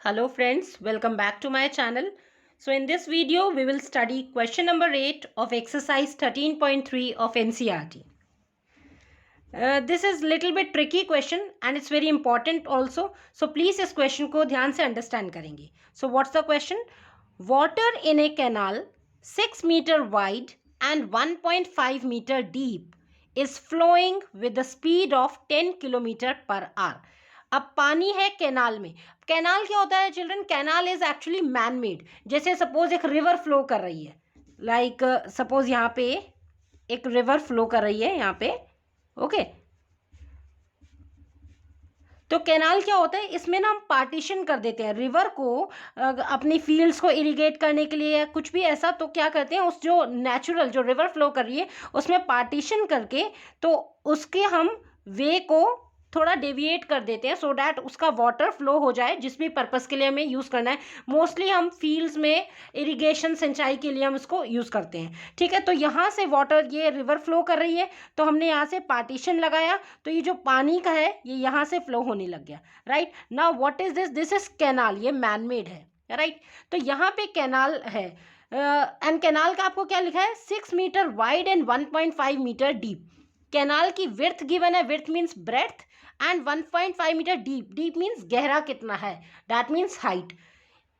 Hello friends, welcome back to my channel. So in this video, we will study question number 8 of exercise 13.3 of NCERT. This is little bit tricky question and it's very important also. So please इस question को ध्यान से understand करेंगे. So what's the question? Water in a canal 6 meter wide and 1.5 meter deep is flowing with the speed of 10 kilometer per hour. अब पानी है canal में. Canal क्या होता है children? Canal is actually man made. जैसे suppose एक river flow कर रही है, लाइक सपोज यहाँ पे एक रिवर फ्लो कर रही है यहाँ पे, ओके. तो कैनाल क्या होता है, इसमें ना हम पार्टीशन कर देते हैं रिवर को अपनी फील्ड्स को इरिगेट करने के लिए या कुछ भी ऐसा. तो क्या करते हैं, उस जो नेचुरल जो रिवर फ्लो कर रही है उसमें पार्टीशन करके तो उसके हम वे को थोड़ा डेविएट कर देते हैं सो डैट उसका वाटर फ्लो हो जाए जिस भी पर्पस के लिए हमें यूज़ करना है. मोस्टली हम फील्ड्स में इरिगेशन सिंचाई के लिए हम इसको यूज़ करते हैं. ठीक है, तो यहाँ से वाटर ये रिवर फ्लो कर रही है तो हमने यहाँ से पार्टीशन लगाया तो ये जो पानी का है ये यहाँ से फ्लो होने लग गया. Right now what is this? This is canal. ये मैन मेड है. राइट तो यहाँ पे कैनाल है एंड कैनाल का आपको क्या लिखा है? 6 metre wide and 1.5 metre deep. Canal की विड्थ गिवन है, width means breadth, and 1.5 metre deep. Deep means गहरा कितना है, that means height.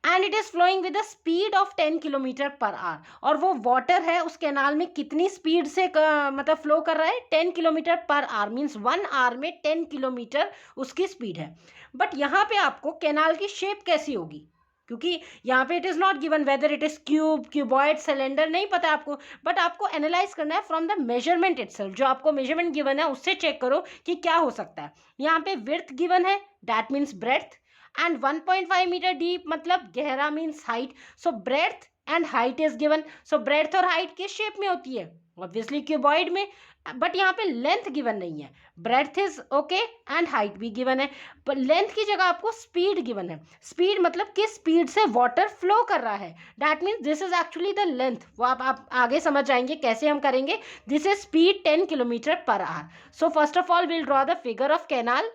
And it is flowing with the speed of 10 kilometre per hour. और वो वाटर है उस canal में कितनी स्पीड से मतलब फ्लो कर रहा है? 10 kilometre per hour. Means 1 hour में 10 किलोमीटर उसकी स्पीड है. बट यहाँ पे आपको कैनाल की शेप कैसी होगी, क्योंकि यहाँ पे it is not given whether it is cube, cuboid, cylinder, नहीं पता आपको. बट आपको एनालाइज करना है फ्रॉम द मेजरमेंट इटसेल्फ. जो आपको मेजरमेंट गिवन है उससे चेक करो कि क्या हो सकता है. यहाँ पे विड्थ गिवन है, that means breadth, and 1.5 metre deep मतलब गहरा means height. So breadth and height is given. So breadth और हाइट किस शेप में होती है? ऑब्वियसली क्यूबॉइड में. बट यहाँ पे लेंथ गिवन नहीं है. Breadth is okay and height भी गिवन है, पर लेंथ की जगह आपको स्पीड गिवन है. स्पीड मतलब किस स्पीड से वाटर फ्लो कर रहा है, that means this is actually the length. वो आप आगे समझ जाएंगे कैसे हम करेंगे. This is speed 10 kilometre per hour. So first of all will draw the figure of canal.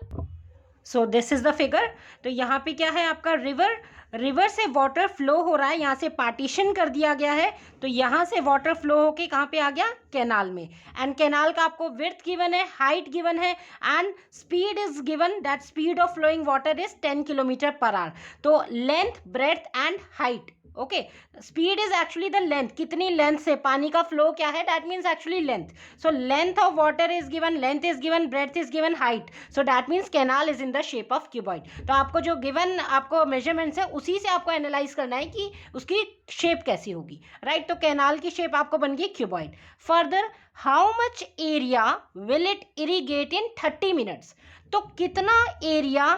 So this is the figure. तो यहाँ पे क्या है आपका रिवर. रिवर से वाटर फ्लो हो रहा है, यहाँ से पार्टीशन कर दिया गया है तो यहाँ से वाटर फ्लो होके कहाँ पे आ गया? कैनाल में. एंड कैनाल का आपको विड्थ गिवन है, हाइट गिवन है and speed is given, that speed of flowing water is 10 kilometre per hour. तो length, breadth and height. Okay, speed is actually the length. कितनी लेंथ से पानी का फ्लो क्या है, that means actually length. So length of water is given, length is given, breadth is given, height. So that means canal is in the shape of cuboid. तो आपको जो given आपको मेजरमेंट्स है उसी से आपको एनालाइज करना है कि उसकी शेप कैसी होगी. राइट तो कैनाल की शेप आपको बन गई cuboid. Further, how much area will it irrigate in 30 minutes. तो कितना एरिया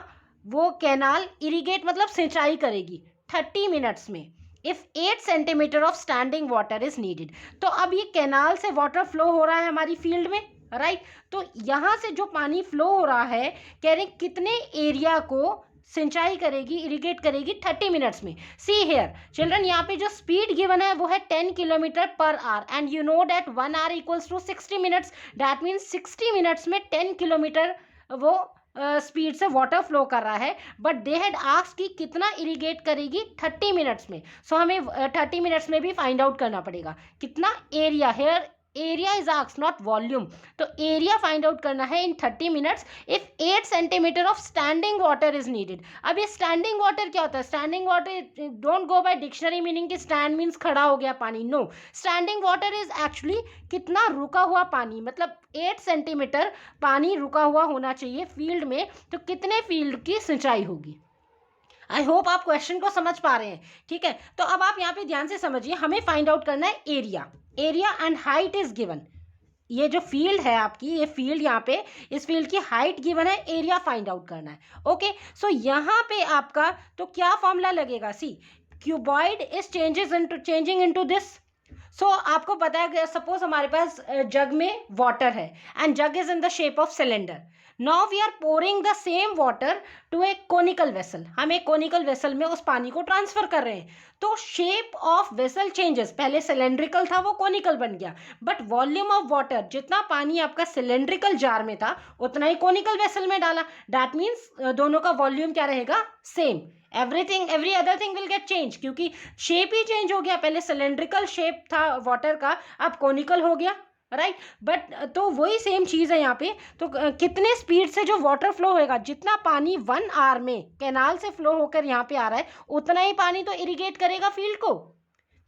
वो कैनाल इरीगेट मतलब सिंचाई करेगी 30 मिनट्स में. If 8 centimetre of standing water is needed. तो अब ये कैनाल से वाटर फ्लो हो रहा है हमारी फील्ड में. राइट तो यहाँ से जो पानी फ्लो हो रहा है, कह रहे कितने एरिया को सिंचाई करेगी, इरिगेट करेगी 30 मिनट्स में. सी हेयर चिल्ड्रन, यहाँ पे जो स्पीड गिवन है वो है 10 kilometre per hour and you know that 1 hour equals to 60 minutes. That means 60 minutes में 10 किलोमीटर वो स्पीड से वाटर फ्लो कर रहा है. बट दे हैड आस्क्ड कि कितना इरिगेट करेगी 30 मिनट्स में. सो हमें 30 मिनट्स में भी फाइंड आउट करना पड़ेगा कितना area. Here area is asked not volume. तो एरिया फाइंड आउट करना है in 30 minutes if 8 centimetre of standing water is needed. अब ये स्टैंडिंग वाटर क्या होता है? Standing water don't go by dictionary meaning कि स्टैंड मीन्स खड़ा हो गया पानी. No, standing water is actually कितना रुका हुआ पानी, मतलब 8 सेंटीमीटर पानी रुका हुआ होना चाहिए फील्ड में. तो कितने फील्ड की सिंचाई होगी. आई होप आप क्वेश्चन को समझ पा रहे हैं. ठीक है, तो अब आप यहाँ पे ध्यान से समझिए, हमें फाइंड आउट करना है area. Area and height is given. ये जो फील्ड है आपकी, ये फील्ड यहाँ पे, इस फील्ड की हाइट गिवन है, एरिया फाइंड आउट करना है. ओके, सो यहाँ पे आपका तो क्या फॉर्मूला लगेगा? See, cuboid is changing into this. So आपको पता है, सपोज हमारे पास जग में वाटर है and jug is in the shape of cylinder. Now we are pouring the same water to a conical vessel, हम एक कोनिकल वेसल में उस पानी को ट्रांसफर कर रहे हैं, तो शेप ऑफ वेसल चेंजेस, पहले सिलेंड्रिकल था वो कोनिकल बन गया, बट वॉल्यूम ऑफ वाटर, जितना पानी आपका सिलेंड्रिकल जार में था उतना ही कोनिकल वेसल में डाला, दैट मीन्स दोनों का वॉल्यूम क्या रहेगा, same. Every other thing will get change, क्योंकि शेप ही चेंज हो गया, पहले सिलेंड्रिकल शेप था वाटर का, अब कोनिकल हो गया, राइट। बट तो वही सेम चीज़ है यहाँ पे, तो कितने स्पीड से जो वाटर फ्लो होएगा, जितना पानी 1 आवर में कैनाल से फ्लो होकर यहाँ पे आ रहा है उतना ही पानी तो इरिगेट करेगा फील्ड को,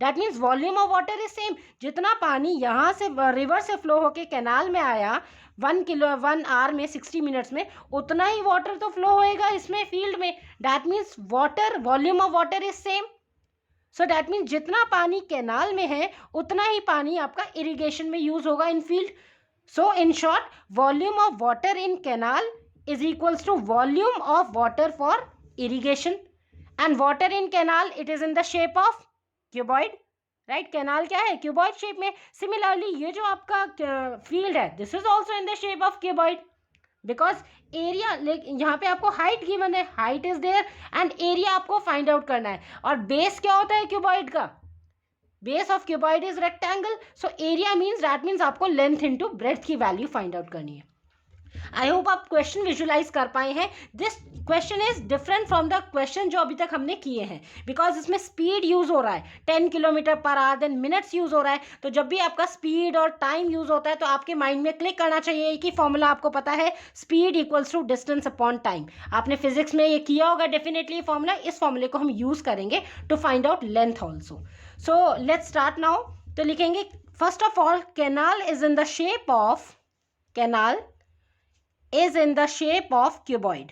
that means volume of water is same. जितना पानी यहाँ से रिवर से फ्लो होकर कैनाल में आया 1 आवर में 60 मिनट्स में, उतना ही वाटर तो फ्लो होएगा इसमें फील्ड में, that means water volume of water is same. So that means जितना पानी कैनाल में है उतना ही पानी आपका इरिगेशन में यूज होगा in field. So in short, volume of water in canal is equals to volume of water for irrigation, and water in canal it is in the shape of cuboid, right. Canal क्या है, cuboid shape में। Similarly ये जो आपका field है, this is also in the shape of cuboid, because area, यहाँ पे आपको हाइट गिवन है, height is there, and area आपको फाइंड आउट करना है। और बेस क्या होता है क्यूबॉइड का, base of cuboid is rectangle, so area means that means आपको लेंथ इनटू ब्रेड्थ की वैल्यू फाइंड आउट करनी है। आई होप आप क्वेश्चन विजुलाइज कर पाए हैं। This question is different from the question जो अभी तक हमने किए हैं, बिकॉज इसमें स्पीड यूज हो रहा है 10 kilometre per our, then minutes use हो रहा है। तो जब भी आपका स्पीड और टाइम यूज होता है तो आपके माइंड में क्लिक करना चाहिए कि फॉर्मूला आपको पता है, speed equals to distance upon time. आपने फिजिक्स में ये किया होगा डेफिनेटली फॉर्मूला, इस फॉर्मूले को हम यूज करेंगे to find out length also. So let's start now. तो लिखेंगे first of all, canal is in the shape of, canal is in the shape of cuboid,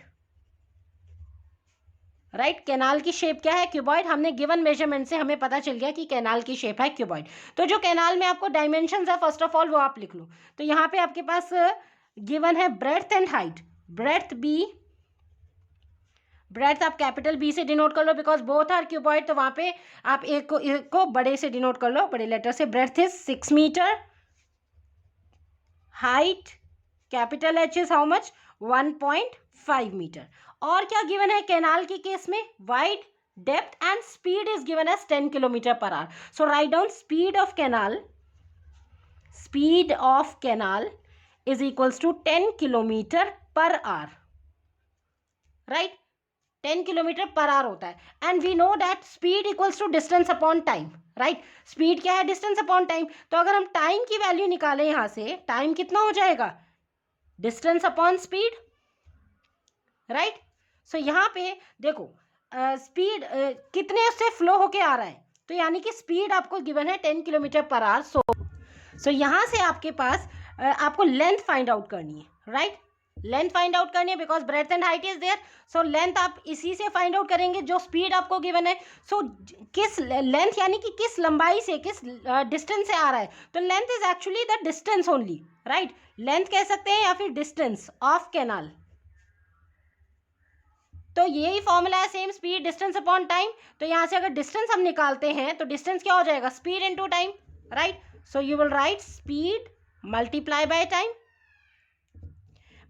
right. Canal की शेप क्या है, क्यूबॉइड। हमने गिवन मेजरमेंट से हमें पता चल गया कि कैनाल की शेप है क्यूबॉइड। तो जो कैनाल में आपको डायमेंशंस है फर्स्ट ऑफ ऑल वो आप लिख लो। तो यहाँ पे आपके पास गिवन है breadth and height, breadth B, breadth आप कैपिटल बी से डिनोट कर लो बिकॉज बोथ आर क्यूबॉइड, तो वहाँ पे आप एक को बड़े से डिनोट कर लो, बड़े लेटर से। Breadth is 6 metre, height capital H is how much, 1.5 metre. और क्या गिवन है कैनाल के केस में, wide, depth and speed is given as 10 kilometre per hour. So write down speed of canal, speed of canal is equals to 10 kilometre per hour, right. 10 kilometre per hour होता है, and we know that speed equals to distance upon time, right. Speed क्या है, distance upon time. तो अगर हम time की value निकालें यहाँ से, टाइम कितना हो जाएगा, डिस्टेंस अपॉन स्पीड, राइट। सो यहाँ पे देखो स्पीड कितने से फ्लो होके आ रहा है, तो यानी कि स्पीड आपको गिवन है 10 किलोमीटर पर आवर। सो यहाँ से आपके पास आपको लेंथ फाइंड आउट करनी है, राइट। लेंथ फाइंड आउट करनी है because breadth and height is there. So length आप इसी से फाइंड आउट करेंगे जो स्पीड आपको गिवन है। सो किस लेंथ यानी कि किस लंबाई से, किस डिस्टेंस से आ रहा है, तो length is actually the distance only, right. Length कह सकते हैं या फिर डिस्टेंस ऑफ कैनाल। तो यही फॉर्मूला है same, speed distance upon time. तो यहाँ से अगर डिस्टेंस हम निकालते हैं तो डिस्टेंस क्या हो जाएगा, speed into time, right. So you will write speed multiply by time.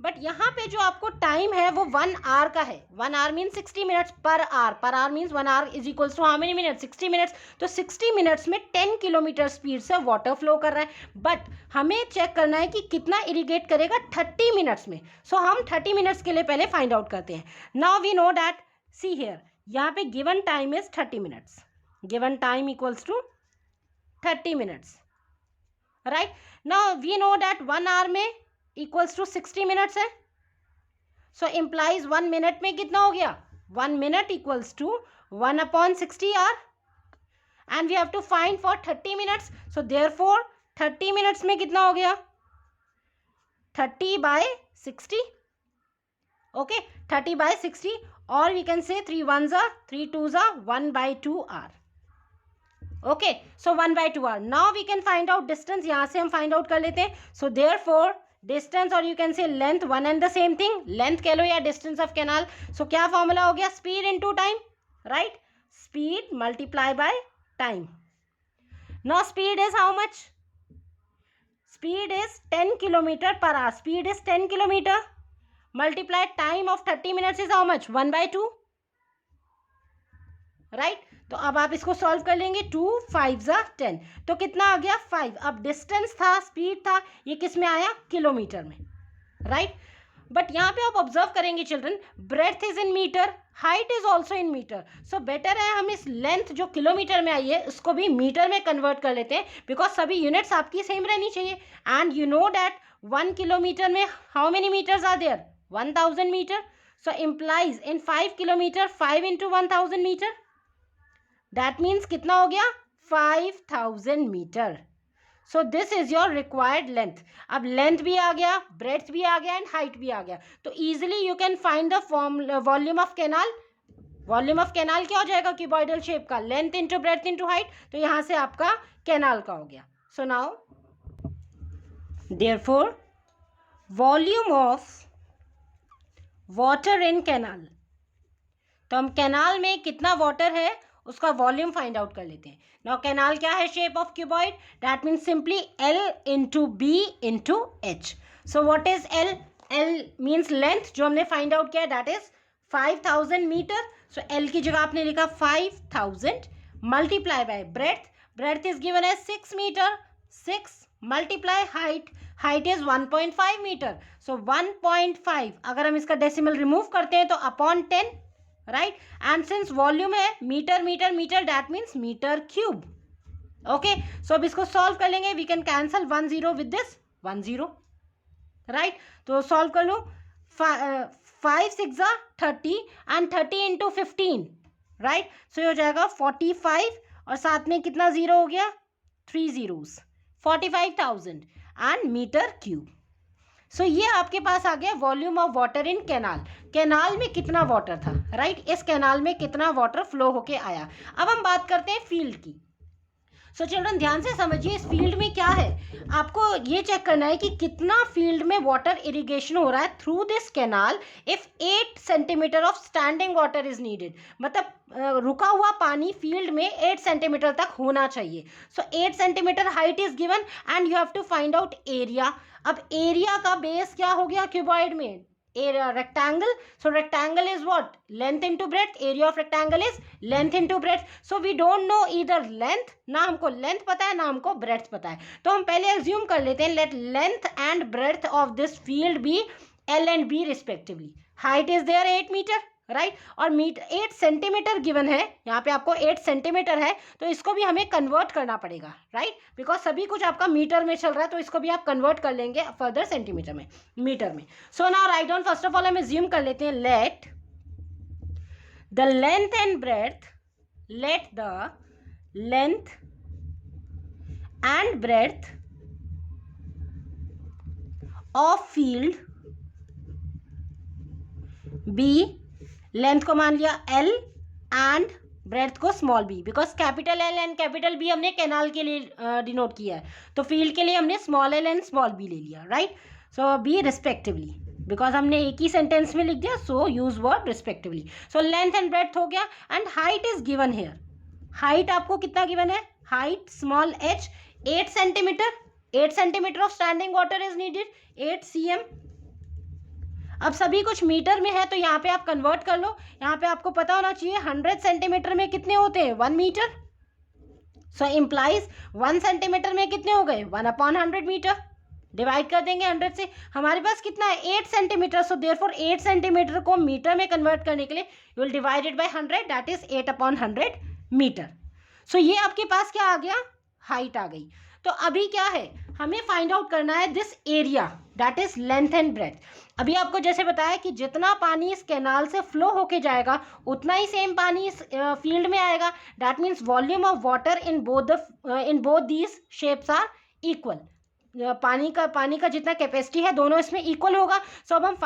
But यहाँ पे जो आपको टाइम है वो 1 आवर का है। 1 hour mean 60 minutes per hour, per hour means 1 hour is equals to how many minutes, 60 minutes. तो 60 minutes में 10 किलोमीटर स्पीड से वाटर फ्लो कर रहा है, बट हमें चेक करना है कि कितना इरिगेट करेगा 30 मिनट्स में। सो हम 30 मिनट्स के लिए पहले फाइंड आउट करते हैं। Now we know that, see here, यहाँ पे given time is 30 minutes, given time equals to 30 minutes, right. Now we know that 1 hour में इक्वल्स टू 60 मिनट्स है। सो इम्प्लाइज 1 मिनट में कितना हो गया, 1 minute equals to 1/60 hour, and we have to find for 30 minutes. So therefore 30 minutes में कितना हो गया, 30/60, ओके, 30/60, और we can say 3 1s are 3 2s are 1/2 hour, okay. So 1/2 hour. Now we can find out distance, यहाँ से हम find out कर लेते हैं। सो देयरफॉर डिस्टेंस, और you can say length, one and the same thing, length कह लो या डिस्टेंस ऑफ कैनाल। सो क्या फॉर्मूला हो गया, speed into time, right. Speed multiply by time. Now speed is how much, speed is 10 kilometre per our, speed is 10 kilometre, multiply time of 30 minutes is how much? 1/2, right? तो अब आप इसको solve कर लेंगे. 2 5 जा 10, तो कितना आ गया? 5. अब डिस्टेंस था, स्पीड था, ये किस में आया? किलोमीटर में, राइट? बट यहाँ पे आप ऑब्जर्व करेंगे children, breadth is in metre, height is also in metre. So better है हम इस लेंथ जो किलोमीटर में आई है उसको भी मीटर में कन्वर्ट कर लेते हैं, बिकॉज सभी यूनिट्स आपकी सेम रहनी चाहिए. And you know that 1 kilometre में how many metres are there? 1000 metre. So implies in 5 kilometre 5 into 1000 metre, that means कितना हो गया? 5000 metre. So this is your required length. अब लेंथ भी आ गया, ब्रेड्थ भी आ गया एंड हाइट भी आ गया, तो easily you can find the volume of canal. Volume of canal क्या हो जाएगा? क्यूबॉइडल शेप का, length into breadth into height, तो यहाँ से आपका कैनाल का हो गया. So now therefore volume of water in canal, तो हम कैनाल में कितना वाटर है उसका वॉल्यूम फाइंड आउट कर लेते हैं. नाउ कैनाल क्या है? Shape of cuboid, that means simply L into B into H. So what is L? L means length, जो हमने फाइंड आउट किया that is 5000 metre. So L की जगह आपने लिखा 5000 multiply by breadth. Breadth is given as 6 metre. 6 multiply height, height is 1.5 metre. So 1.5 अगर हम इसका डेसिमल रिमूव करते हैं तो upon 10, right? And since volume है metre metre metre, that means metre cube. Okay, so अब इसको सॉल्व कर लेंगे. We can cancel 1 0 with this 1 0, right? तो सॉल्व कर लो. 5 6 30 एंड 30 इंटू 15, राइट? सो ये हो जाएगा 45 और साथ में कितना जीरो हो गया? 3 zeros, 45,000 एंड मीटर क्यूब. सो ये आपके पास आ गया volume of water in canal. Canal में कितना वाटर था, राइट? इस कैनाल में कितना वाटर फ्लो होके आया. अब हम बात करते हैं फील्ड की. सो चिल्ड्रन ध्यान से समझिए, इस फील्ड में क्या है, आपको ये चेक करना है कि कितना फील्ड में वाटर इरिगेशन हो रहा है through this canal. If 8 centimetre of standing water is needed, मतलब रुका हुआ पानी फील्ड में 8 सेंटीमीटर तक होना चाहिए. So 8 centimetre height is given and you have to find out area. अब एरिया का बेस क्या हो गया क्यूबॉइड में? rectangle. So rectangle is what? Length into breadth. Area of rectangle is length into breadth. So we don't know either length, ना हमको length पता है ना हमको breadth पता है. तो हम पहले assume कर लेते हैं let length and breadth of this field be L and B respectively. Height is there 8 meter, right? और 8 सेंटीमीटर गिवन है, यहाँ पे आपको 8 सेंटीमीटर है, तो इसको भी हमें कन्वर्ट करना पड़ेगा, राइट? बिकॉज सभी कुछ आपका मीटर में चल रहा है, तो इसको भी आप कन्वर्ट कर लेंगे फर्दर सेंटीमीटर में, मीटर में. So now write down. First of all हम अज्यूम कर लेते हैं let the length and breadth, let the length and breadth of field be, length को मान लिया L एंड ब्रेड्थ को small b, because capital L and capital B हमने canal के लिए डिनोट किया है, तो फील्ड के लिए हमने small l and small b ले लिया, right? So b respectively, because हमने एक ही सेंटेंस में लिख दिया, so use word respectively. So length and breadth हो गया and height is given here. Height आपको कितना गिवन है? Height small h 8 centimetre. 8 centimetre of standing water is needed, 8 cm. अब सभी कुछ मीटर में है, तो यहाँ पे आप कन्वर्ट कर लो. यहाँ पे आपको पता होना चाहिए 100 सेंटीमीटर में कितने होते हैं? 1 मीटर. सो इम्प्लाइज 1 सेंटीमीटर में कितने हो गए? 1/100 मीटर. डिवाइड कर देंगे 100 से, हमारे पास कितना है? 8 सेंटीमीटर. सो देयरफॉर 8 सेंटीमीटर को मीटर में कन्वर्ट करने के लिए you will divide it by 100, that is 8/100 metre. So ये आपके पास क्या आ गया? हाइट आ गई. तो अभी क्या है, हमें फाइंड आउट करना है this area, that is length and breadth. अभी आपको जैसे बताया कि जितना पानी इस कैनाल से फ्लो होके जाएगा उतना ही सेम पानी इस फील्ड में आएगा. That means volume of water in both these shapes are equal. पानी का जितना कैपेसिटी है दोनों इसमें इक्वल होगा. सो अब हम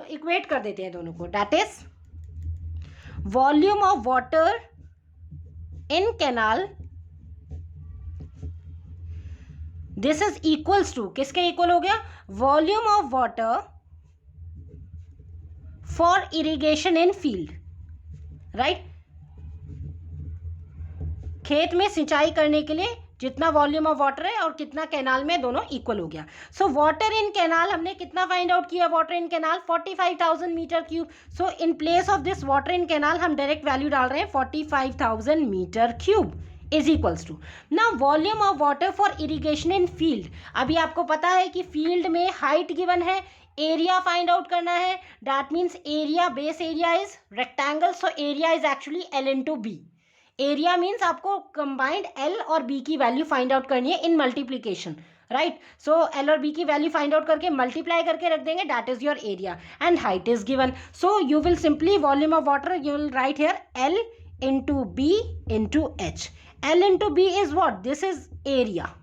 इक्वेट कर देते हैं दोनों को. That is volume of water in canal, this is equals to, किसके इक्वल हो गया? Volume of water for irrigation in field, right? खेत में सिंचाई करने के लिए जितना वॉल्यूम ऑफ वाटर है और कितना कैनाल में, दोनों इक्वल हो गया. सो वाटर इन कैनाल हमने कितना फाइंड आउट किया, water in canal 45,000 metre cube. So in place of this water in canal हम डायरेक्ट वैल्यू डाल रहे हैं 45,000 metre cube is equals to. Now volume of water for irrigation in field. अभी आपको पता है कि फील्ड में हाइट गिवन है, एरिया फाइंड आउट करना है. That means area, base area is rectangle, so area is actually L into B. Area means आपको कंबाइंड L और B की वैल्यू फाइंड आउट करनी है in multiplication, right. So L और B की value find out करके multiply करके रख देंगे, that is your area and height is given. So you will simply volume of water you will write here L into B into H. L into B is what, this is area.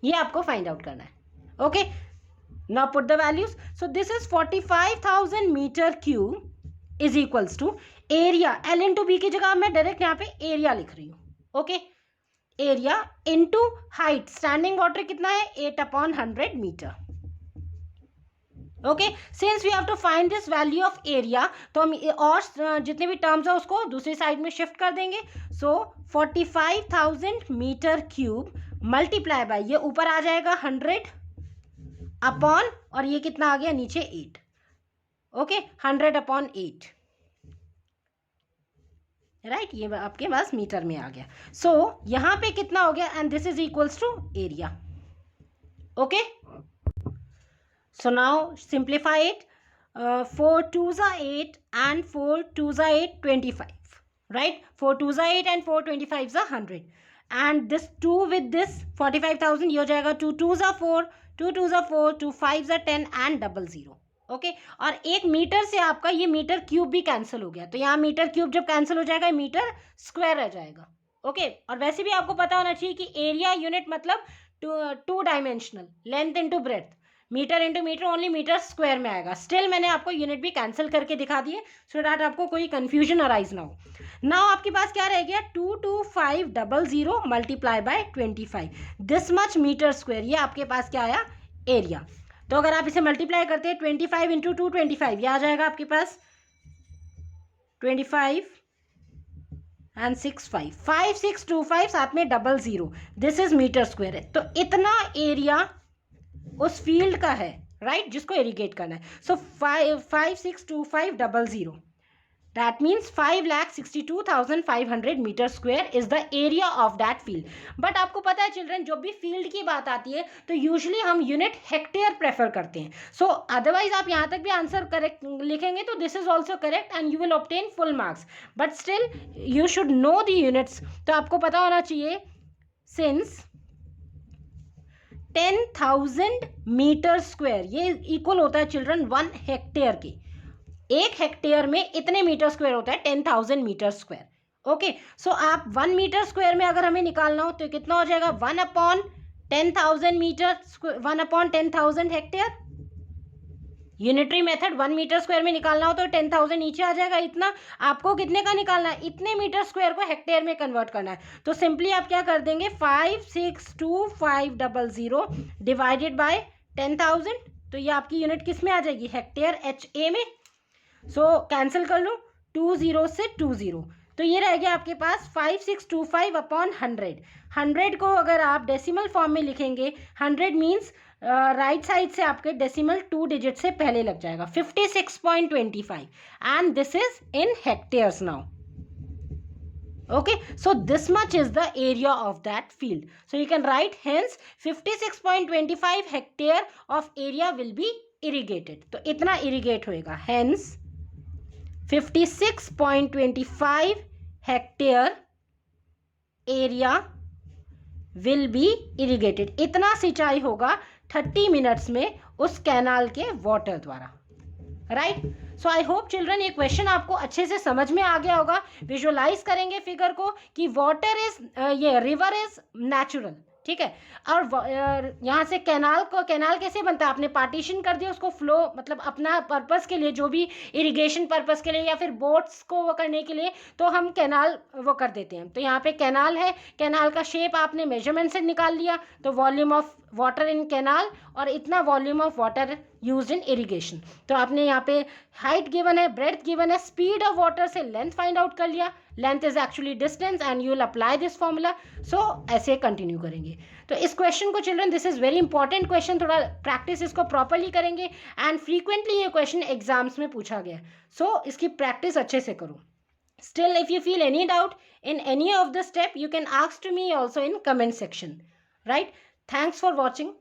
ये आपको find out करना है. Okay, now put the values. So this is 45,000 metre cube is equals to area. L into b की जगह मैं direct यहाँ पे area लिख रही हूँ. Okay, area into height. Standing water कितना है, 8/100 metre. Okay, since we have to find this value of area, तो हम और जितने भी टर्म्स है उसको दूसरी साइड में शिफ्ट कर देंगे. सो 45,000 मीटर क्यूब मल्टीप्लाई बाय, ये ऊपर आ जाएगा 100 अपॉन, और ये कितना आ गया नीचे 8. Okay, 100/8, right. ये आपके पास मीटर में आ गया. सो यहाँ पे कितना हो गया, and this is equals to area. Okay, so now simplify it. 4 2s are 8 and 4 2s are 8, 25, right. 4 2s are 8 and 4 25s are 100, and this 2 with this 45,000 ये हो जाएगा 2 2s are 4, 2 2s are 4, 2 5s are 10 and 00. Okay, और एक metre से आपका ये metre cube भी cancel हो गया, तो यहाँ मीटर क्यूब जब कैंसिल हो जाएगा मीटर स्क्वायर रह जाएगा. ओके, और वैसे भी आपको पता होना चाहिए कि एरिया यूनिट मतलब two dimensional, length into breadth. Metre into metre only metre square में आएगा. स्टिल मैंने आपको यूनिट भी कैंसिल करके दिखा दिए सो डैट आपको कोई कंफ्यूजन अराइज ना हो. नाउ आपके पास क्या रह गया, 22500 multiply by 25, this much metre square. ये आपके पास क्या आया, एरिया. तो अगर आप इसे मल्टीप्लाई करते हैं 25 इंटू 225, ये आ जाएगा आपके पास 25 एंड 65, 5625 साथ में 00, दिस इज मीटर स्क्वायर है. तो इतना एरिया उस फील्ड का है, राइट, जिसको इरिगेट करना है. So 562500, that means 5,62,500 metre square is the area of that field. But आपको पता है चिल्ड्रन, जब भी फील्ड की बात आती है तो यूजुअली हम यूनिट हेक्टेयर प्रेफर करते हैं. सो अदरवाइज आप यहाँ तक भी आंसर करेक्ट लिखेंगे तो this is also correct and you will obtain full marks. But still you should know the units. तो आपको पता होना चाहिए, सिंस 10,000 मीटर स्क्वायर ये इक्वल होता है चिल्ड्रन 1 हेक्टेयर के. एक हेक्टेयर में इतने मीटर स्क्वायर होता है 10,000 मीटर स्क्वायर. ओके, सो आप 1 मीटर स्क्वायर में अगर हमें निकालना हो तो कितना हो जाएगा, 1/10,000 metre, 1/10,000 hectare. Unitary method 1 metre square में निकालना हो तो 10,000 नीचे आ जाएगा. इतना आपको कितने का निकालना है, इतने मीटर स्क्वायर को हेक्टेयर में कन्वर्ट करना है. तो सिंपली आप क्या कर देंगे, 5,62,500 डिवाइडेड बाय 10,000. तो ये आपकी यूनिट किस में आ जाएगी, हेक्टेयर HA में. सो कैंसिल कर लो, 20 से 20, तो ये रह गया आपके पास 5625/100. 100 को अगर आप डेसिमल फॉर्म में लिखेंगे, 100 मीन्स राइट साइड से आपके डेसिमल 2 डिजिट से पहले लग जाएगा, 56.25, and this is in hectares now. Okay, so this much is the area of that field. So you can write hence 56.25 hectare of area will be irrigated. तो इतना irrigate होएगा, hence 56.25 hectare area will be irrigated. इतना सिंचाई होगा 30 minutes में उस canal के water द्वारा, right. So I hope children ये क्वेश्चन आपको अच्छे से समझ में आ गया होगा. विजुअलाइज करेंगे फिगर को कि वाटर इज, ये रिवर इज नेचुरल, ठीक है. और यहाँ से कैनाल कैसे बनता है, आपने पार्टीशन कर दिया उसको, फ्लो मतलब अपना पर्पस के लिए, जो भी इरिगेशन पर्पस के लिए या फिर बोट्स को वो करने के लिए, तो हम कैनाल वो कर देते हैं. तो यहाँ पे कैनाल है, कैनाल का शेप आपने मेजरमेंट से निकाल लिया, तो volume of water in canal और इतना volume of water used in irrigation. तो आपने यहाँ पे हाइट गिवन है, ब्रेड्थ गिवन है, स्पीड ऑफ वाटर से लेंथ फाइंड आउट कर लिया, length is actually distance and you will apply this formula. So ऐसे कंटिन्यू करेंगे। तो इस क्वेश्चन को children, this is very important question, थोड़ा प्रैक्टिस इसको प्रॉपरली करेंगे एंड फ्रीक्वेंटली ये क्वेश्चन एग्जाम्स में पूछा गया। सो इसकी प्रैक्टिस अच्छे से करो। Still, if you feel any doubt in any of the step, you can ask to me also in comment section. Right? Thanks for watching.